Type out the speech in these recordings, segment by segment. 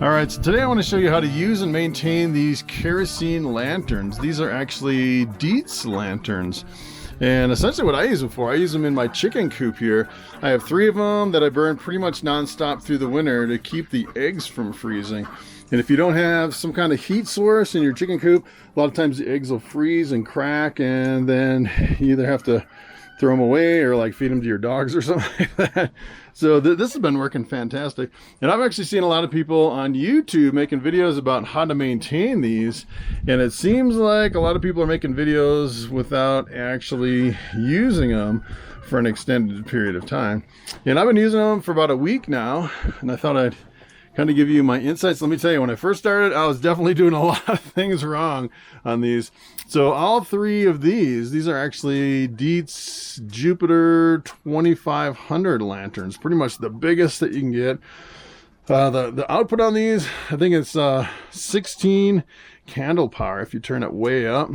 Alright, so today I want to show you how to use and maintain these kerosene lanterns. These are actually Dietz lanterns. And essentially what I use them for, I use them in my chicken coop here. I have 3 of them that I burn pretty much non-stop through the winter to keep the eggs from freezing. And if you don't have some kind of heat source in your chicken coop, a lot of times the eggs will freeze and crack, and then you either have to throw them away or like feed them to your dogs or something like that. So this has been working fantastic. And I've actually seen a lot of people on YouTube making videos about how to maintain these. And it seems like a lot of people are making videos without actually using them for an extended period of time. And I've been using them for about a week now, and I thought I'd kind of give you my insights. Let me tell you, when I first started, I was definitely doing a lot of things wrong on these. So all 3 of these are actually Dietz Jupiter 2500 lanterns, pretty much the biggest that you can get. The output on these, I think it's 16 candle power if you turn it way up.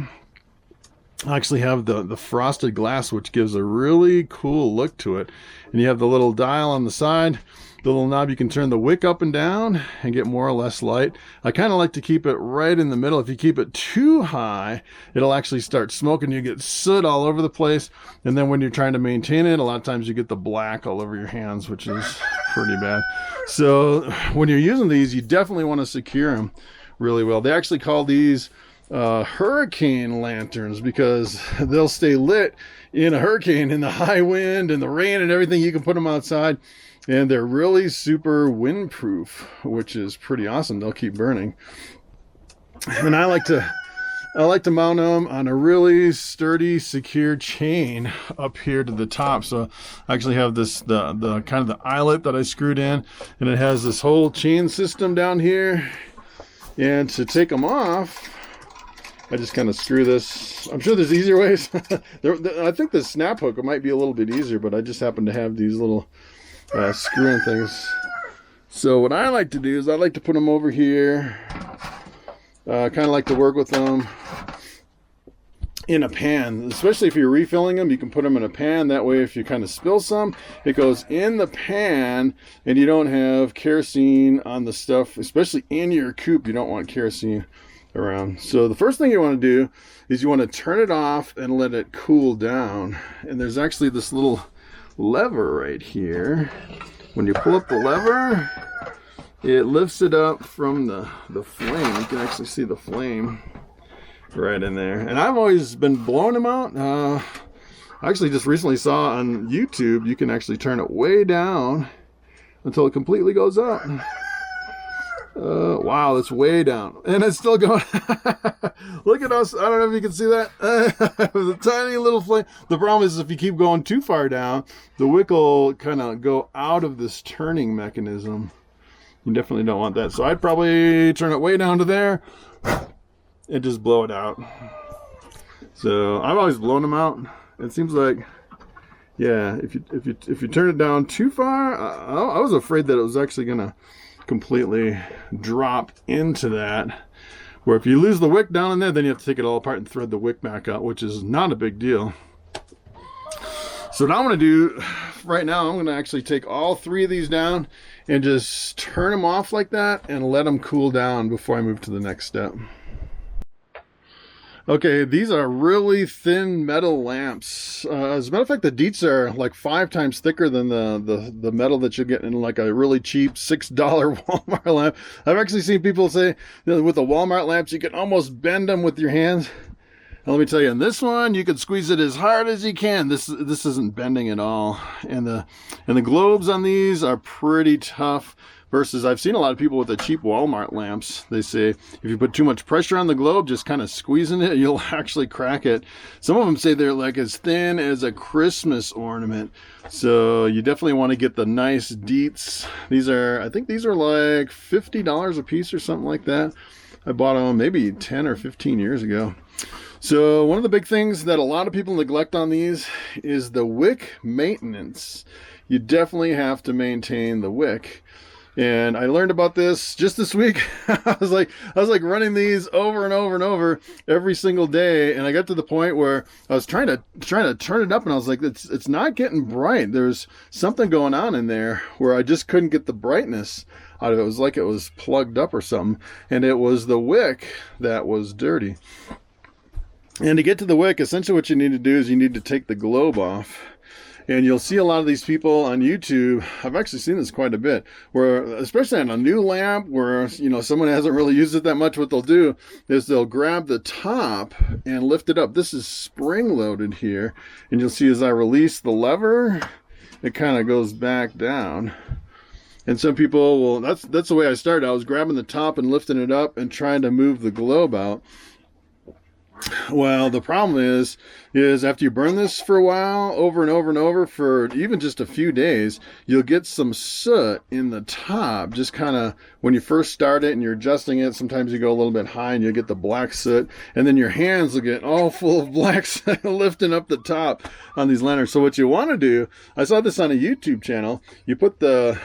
I actually have the frosted glass, which gives a really cool look to it. And you have the little dial on the side, the little knob. You can turn the wick up and down and get more or less light. I kind of like to keep it right in the middle. If you keep it too high, it'll actually start smoking. You get soot all over the place. And then when you're trying to maintain it, a lot of times you get the black all over your hands, which is pretty bad. So when you're using these, you definitely want to secure them really well. They actually call these hurricane lanterns because they'll stay lit in a hurricane, in the high wind and the rain and everything. You can put them outside, and they're really super windproof, which is pretty awesome. They'll keep burning. And I like to mount them on a really sturdy, secure chain up here to the top. So I actually have this the kind of the eyelet that I screwed in, and it has this whole chain system down here. And to take them off, I just kind of screw this. I'm sure there's easier ways. I think the snap hook might be a little bit easier, but I just happen to have these little screw-in things. So what I like to do is I like to put them over here. Kind of like to work with them in a pan, especially if you're refilling them. You can put them in a pan. That way, if you kind of spill some, it goes in the pan, and you don't have kerosene on the stuff, especially in your coop. You don't want kerosene around. So the first thing you want to do is you want to turn it off and let it cool down. And there's actually this little lever right here. When you pull up the lever, it lifts it up from the flame. You can actually see the flame right in there. And I've always been blowing them out. I actually just recently saw on YouTube you can actually turn it way down until it completely goes up. Wow, that's way down, and it's still going. Look at us. I don't know if you can see that. With a tiny little flame. The problem is if you keep going too far down, the wick will kind of go out of this turning mechanism. You definitely don't want that. So I'd probably turn it way down to there and just blow it out. So I've always blown them out. It seems like, yeah, if you turn it down too far, I was afraid that it was actually gonna completely drop into that, where if you lose the wick down in there, then you have to take it all apart and thread the wick back out, which is not a big deal. So what I'm going to do right now, I'm going to actually take all 3 of these down and just turn them off like that and let them cool down before I move to the next step. Okay, these are really thin metal lamps. As a matter of fact, the Dietz are like 5 times thicker than the metal that you get in like a really cheap $6 Walmart lamp. I've actually seen people say that with the Walmart lamps, you can almost bend them with your hands. And let me tell you, in this one, you can squeeze it as hard as you can. This isn't bending at all. And the globes on these are pretty tough. Versus I've seen a lot of people with the cheap Walmart lamps. They say if you put too much pressure on the globe, just kind of squeezing it, you'll actually crack it. Some of them say they're like as thin as a Christmas ornament. So you definitely want to get the nice Dietz. I think these are like $50 a piece or something like that. I bought them maybe 10 or 15 years ago. So one of the big things that a lot of people neglect on these is the wick maintenance. You definitely have to maintain the wick. And I learned about this just this week. I was like running these over and over and over every single day, and I got to the point where I was trying to turn it up, and I was like, it's not getting bright. There's something going on in there where I just couldn't get the brightness out of it. It was like it was plugged up or something, and it was the wick that was dirty. And to get to the wick, essentially what you need to do is you need to take the globe off. And you'll see a lot of these people on YouTube. I've actually seen this quite a bit, where, especially on a new lamp, where, you know, someone hasn't really used it that much, what they'll do is they'll grab the top and lift it up. This is spring loaded here. And you'll see as I release the lever, it kind of goes back down. And some people will, that's the way I started. I was grabbing the top and lifting it up and trying to move the globe out. Well, the problem is after you burn this for a while, over and over and over, for even just a few days, you'll get some soot in the top. Just kind of when you first start it and you're adjusting it, sometimes you go a little bit high and you'll get the black soot, and then your hands will get all full of black soot lifting up the top on these lanterns. So what you want to do, I saw this on a YouTube channel, you put the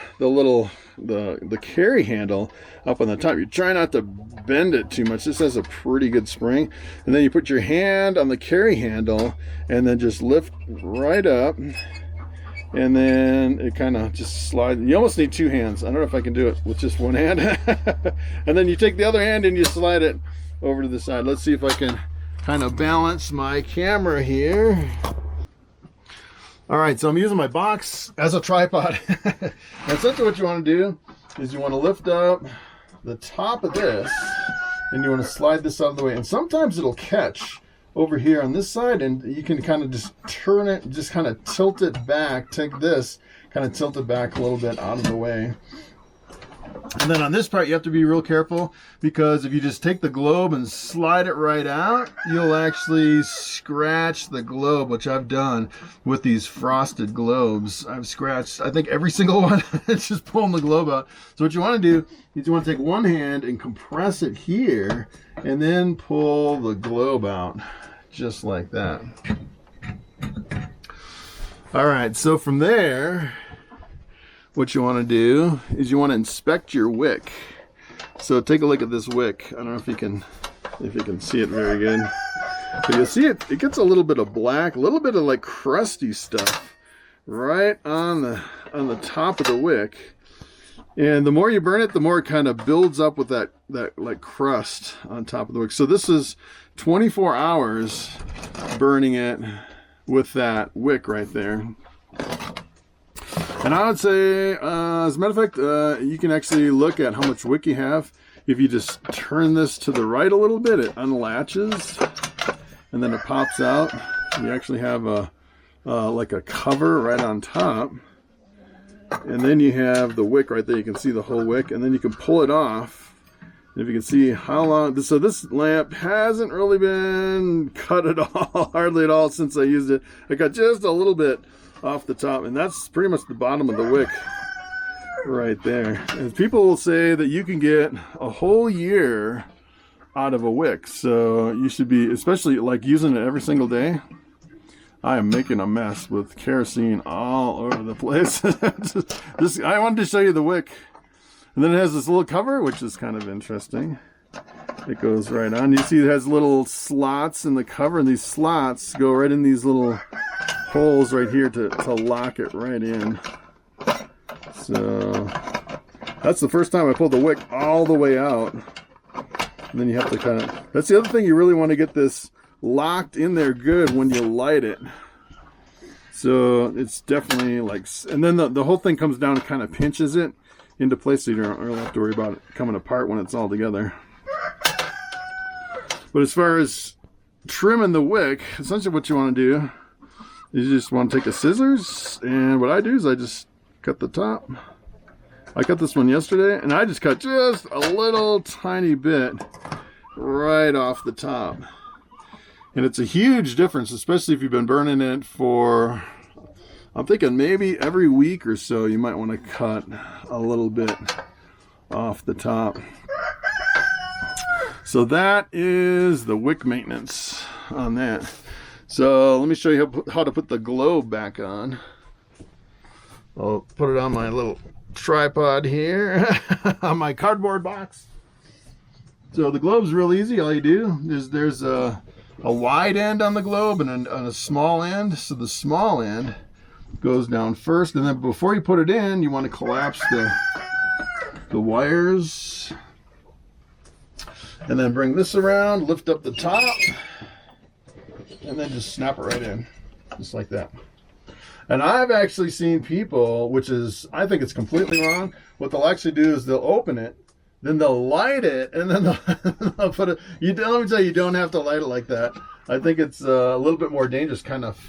carry handle up on the top. You try not to bend it too much. This has a pretty good spring. And then you put your hand on the carry handle and then just lift right up. And then it kind of just slides. You almost need two hands. I don't know if I can do it with just one hand. And then you take the other hand and you slide it over to the side. Let's see if I can kind of balance my camera here. All right, so I'm using my box as a tripod. And essentially what you want to do is you want to lift up the top of this and you want to slide this out of the way. And sometimes it'll catch over here on this side, and you can kind of just turn it, just kind of tilt it back, take this, kind of tilt it back a little bit out of the way. And then on this part, you have to be real careful, because if you just take the globe and slide it right out, you'll actually scratch the globe, which I've done with these frosted globes. I've scratched, I think, every single one. It's just pulling the globe out. So what you want to do is you want to take one hand and compress it here, and then pull the globe out, just like that. All right, so from there, what you want to do is you want to inspect your wick. So take a look at this wick. I don't know if you can see it very good. But you'll see it gets a little bit of black, a little bit of like crusty stuff right on the top of the wick. And the more you burn it, the more it kind of builds up with that like crust on top of the wick. So this is 24 hours burning it with that wick right there. And I would say, as a matter of fact, you can actually look at how much wick you have. If you just turn this to the right a little bit, it unlatches, and then it pops out. You actually have like a cover right on top. And then you have the wick right there. You can see the whole wick, and then you can pull it off. And if you can see how long, so this lamp hasn't really been cut at all, hardly at all since I used it. I got just a little bit off the top, and that's pretty much the bottom of the wick right there. And people will say that you can get a whole year out of a wick, so you should be, especially like using it every single day. I am making a mess with kerosene all over the place. I wanted to show you the wick. And then it has this little cover, which is kind of interesting. It goes right on. You see it has little slots in the cover, and these slots go right in these little holes right here to lock it right in. So that's the first time I pulled the wick all the way out. And then you have to kind of, that's the other thing, you really want to get this locked in there good when you light it. So it's definitely like, and then the whole thing comes down and kind of pinches it into place, so you don't really have to worry about it coming apart when it's all together. But as far as trimming the wick, essentially what you want to do is you just want to take the scissors, and what I do is I just cut the top. I cut this one yesterday, and I just cut just a little tiny bit right off the top. And it's a huge difference, especially if you've been burning it for, I'm thinking maybe every week or so, you might want to cut a little bit off the top. So that is the wick maintenance on that. So let me show you how to put the globe back on. I'll put it on my little tripod here, on my cardboard box. So the globe's real easy. All you do is there's a wide end on the globe and a small end. So the small end goes down first, and then before you put it in, you want to collapse the wires. And then bring this around, lift up the top, and then just snap it right in, just like that. And I've actually seen people, which is, I think it's completely wrong. What they'll actually do is they'll open it, then they'll light it, and then they'll put it. Let me tell you, you don't have to light it like that. I think it's a little bit more dangerous, kind of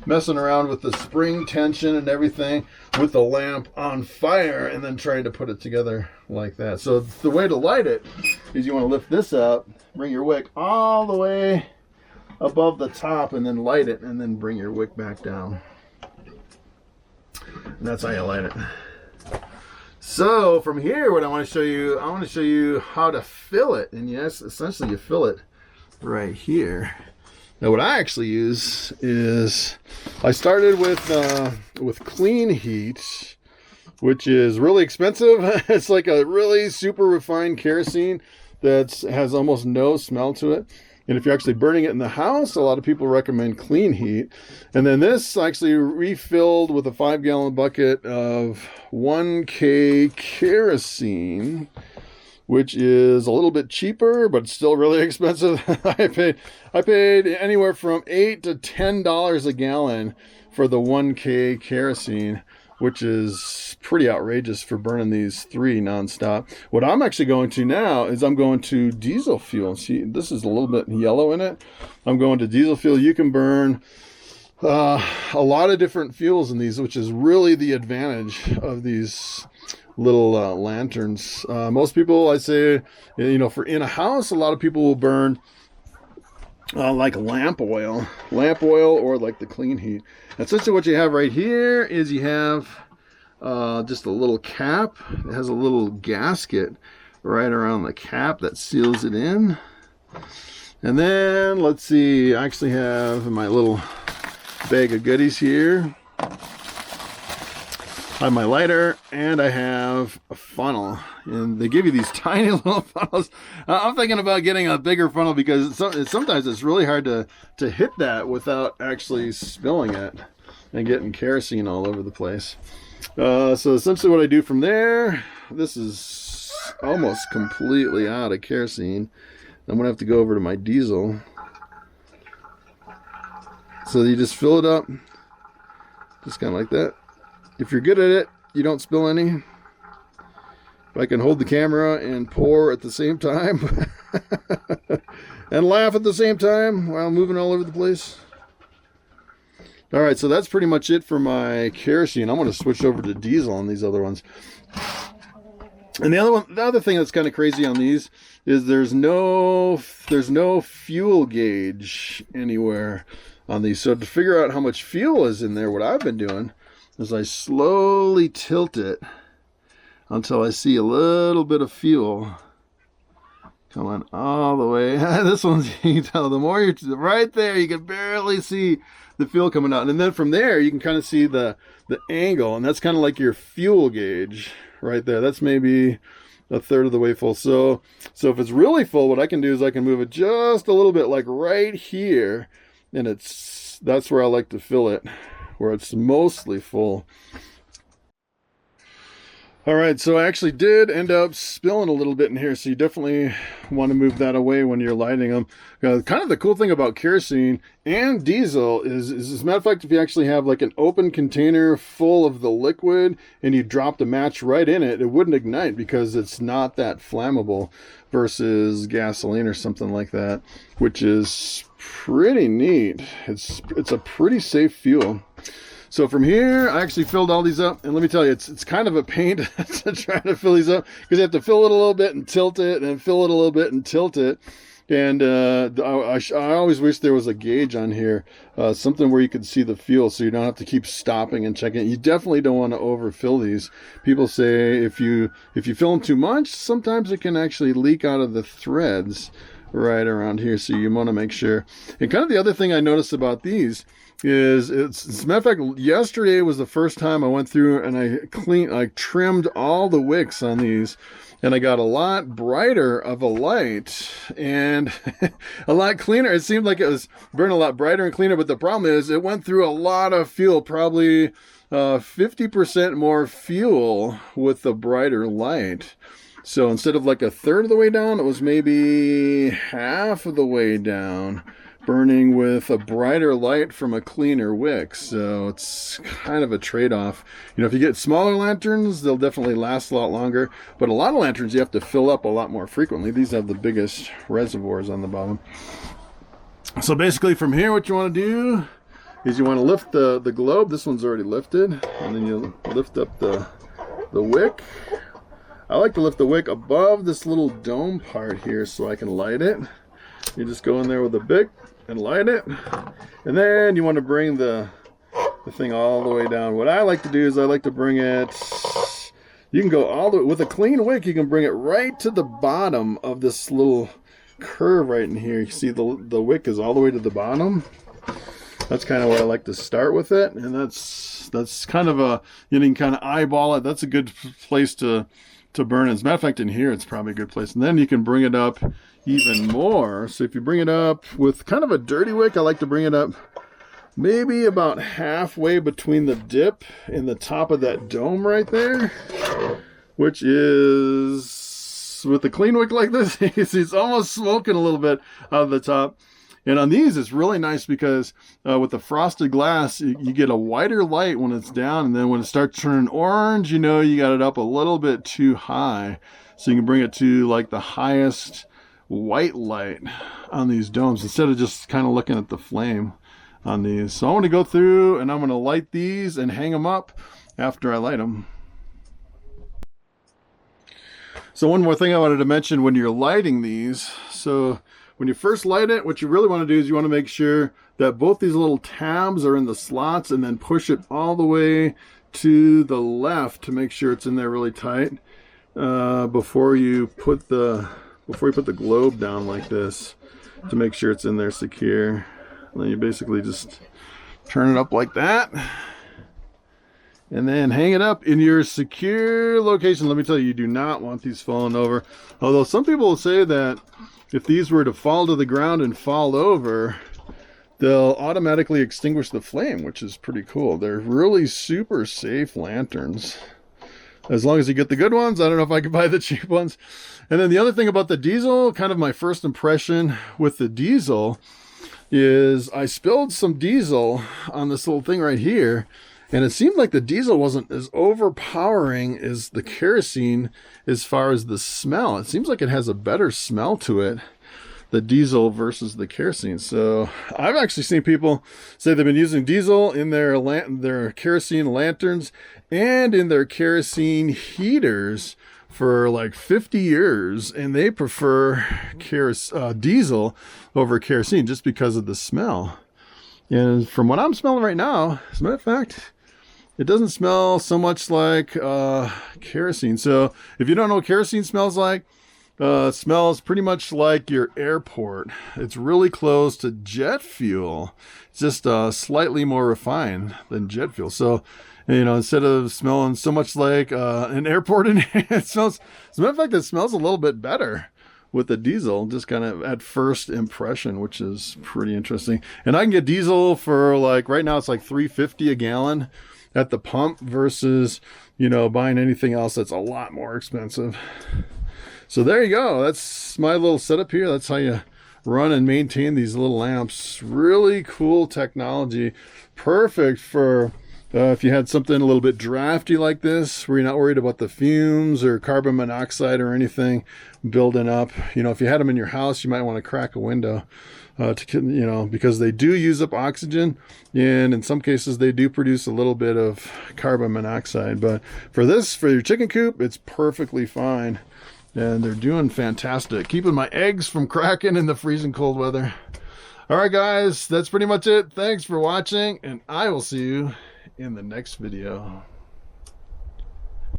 messing around with the spring tension and everything with the lamp on fire, and then trying to put it together like that. So the way to light it is you want to lift this up, bring your wick all the way above the top, and then light it, and then bring your wick back down. And that's how you light it. So from here, what I want to show you how to fill it. And yes, essentially you fill it right here. Now what I actually use is, I started with clean heat, which is really expensive. It's like a really super refined kerosene that has almost no smell to it. And if you're actually burning it in the house, a lot of people recommend clean heat. And then this actually refilled with a 5-gallon bucket of 1K kerosene, which is a little bit cheaper, but still really expensive. I paid anywhere from $8 to $10 a gallon for the 1K kerosene, which is pretty outrageous for burning these 3 nonstop. What I'm actually going to now is I'm going to diesel fuel. See, this is a little bit yellow in it. I'm going to diesel fuel. You can burn a lot of different fuels in these, which is really the advantage of these little lanterns. Most people, I say, for in a house, a lot of people will burn like lamp oil or like the clean heat. Essentially what you have right here is you have just a little cap. It has a little gasket right around the cap that seals it in. And then let's see, I actually have my little bag of goodies here. I have my lighter, and I have a funnel, and they give you these tiny little funnels. I'm thinking about getting a bigger funnel because sometimes it's really hard to hit that without actually spilling it and getting kerosene all over the place. So essentially what I do from there, this is almost completely out of kerosene. I'm gonna have to go over to my diesel. So you just fill it up, just kind of like that. If you're good at it, you don't spill any. If I can hold the camera and pour at the same time and laugh at the same time while moving all over the place. All right, so that's pretty much it for my kerosene. I'm going to switch over to diesel on these other ones. And the other thing that's kind of crazy on these is there's no fuel gauge anywhere on these. So to figure out how much fuel is in there, what I've been doing is I slowly tilt it until I see a little bit of fuel coming all the way. This one's, you can tell, the more you're right there, you can barely see the fuel coming out. And then from there, you can kind of see the angle, and that's kind of like your fuel gauge right there. That's maybe a third of the way full. So if it's really full, what I can do is I can move it just a little bit, like right here, and that's where I like to fill it, where it's mostly full. All right, so I actually did end up spilling a little bit in here, so you definitely want to move that away when you're lighting them. Kind of the cool thing about kerosene and diesel is, as a matter of fact, if you actually have like an open container full of the liquid and you drop the match right in it, it wouldn't ignite because it's not that flammable versus gasoline or something like that, which is pretty neat. It's a pretty safe fuel. So from here, I actually filled all these up, and let me tell you, it's kind of a pain to try to fill these up because you have to fill it a little bit and tilt it, and fill it a little bit and tilt it. And I always wish there was a gauge on here, something where you could see the fuel, so you don't have to keep stopping and checking. You definitely don't want to overfill these. People say if you fill them too much, sometimes it can actually leak out of the threads, right around here, so you want to make sure. And kind of the other thing I noticed about these is, as a matter of fact, yesterday was the first time I went through and I trimmed all the wicks on these, and I got a lot brighter of a light and a lot cleaner. It seemed like it was burning a lot brighter and cleaner, but the problem is it went through a lot of fuel, probably 50% more fuel with the brighter light. So instead of like a third of the way down, it was maybe half of the way down, burning with a brighter light from a cleaner wick. So it's kind of a trade-off. You know, if you get smaller lanterns, they'll definitely last a lot longer, but a lot of lanterns you have to fill up a lot more frequently. These have the biggest reservoirs on the bottom. So basically from here, what you want to do is you want to lift the globe. This one's already lifted, and then you lift up the wick. I like to lift the wick above this little dome part here so I can light it. You just go in there with a bic and light it, and then you want to bring the thing all the way down. What I like to do is I like to bring it, you can go all the way, with a clean wick, you can bring it right to the bottom of this little curve right in here. You see the wick is all the way to the bottom. That's kind of where I like to start with it, and that's kind of a, you can kind of eyeball it. That's a good place to burn it. As a matter of fact, in here it's probably a good place, and then you can bring it up even more. So if you bring it up with kind of a dirty wick, I like to bring it up maybe about halfway between the dip and the top of that dome right there, which is, with a clean wick like this, you can see it's almost smoking a little bit out of the top. And on these, it's really nice because with the frosted glass, you get a whiter light when it's down, and then when it starts turning orange, you know you got it up a little bit too high. So you can bring it to like the highest white light on these domes instead of just kind of looking at the flame on these. So I want to go through and I'm going to light these and hang them up after I light them. So one more thing I wanted to mention when you're lighting these. So when you first light it, what you really want to do is you want to make sure that both these little tabs are in the slots, and then push it all the way to the left to make sure it's in there really tight before you put the globe down like this, to make sure it's in there secure. And then you basically just turn it up like that, and then hang it up in your secure location. Let me tell you, you do not want these falling over. Although some people will say that if these were to fall to the ground and fall over, they'll automatically extinguish the flame, which is pretty cool. They're really super safe lanterns, as long as you get the good ones. I don't know if I could buy the cheap ones. And then the other thing about the diesel, kind of my first impression with the diesel, is I spilled some diesel on this little thing right here, and it seemed like the diesel wasn't as overpowering as the kerosene as far as the smell. It seems like it has a better smell to it, the diesel versus the kerosene. So I've actually seen people say they've been using diesel in their kerosene lanterns and in their kerosene heaters for like 50 years, and they prefer diesel over kerosene just because of the smell. And from what I'm smelling right now, as a matter of fact, it doesn't smell so much like kerosene. So if you don't know what kerosene smells like, it smells pretty much like your airport. It's really close to jet fuel. It's just slightly more refined than jet fuel. So, you know, instead of smelling so much like an airport in here, it smells, as a matter of fact, it smells a little bit better with the diesel, just kind of at first impression, which is pretty interesting. And I can get diesel for like, right now it's like $3.50 a gallon at the pump versus, you know, buying anything else that's a lot more expensive. So there you go. That's my little setup here. That's how you run and maintain these little lamps. Really cool technology. Perfect for if you had something a little bit drafty like this, where you're not worried about the fumes or carbon monoxide or anything building up. You know, if you had them in your house, you might want to crack a window you know, because they do use up oxygen, and in some cases they do produce a little bit of carbon monoxide. But for this, for your chicken coop, it's perfectly fine. And they're doing fantastic, keeping my eggs from cracking in the freezing cold weather. All right, guys, that's pretty much it. Thanks for watching, and I will see you in the next video.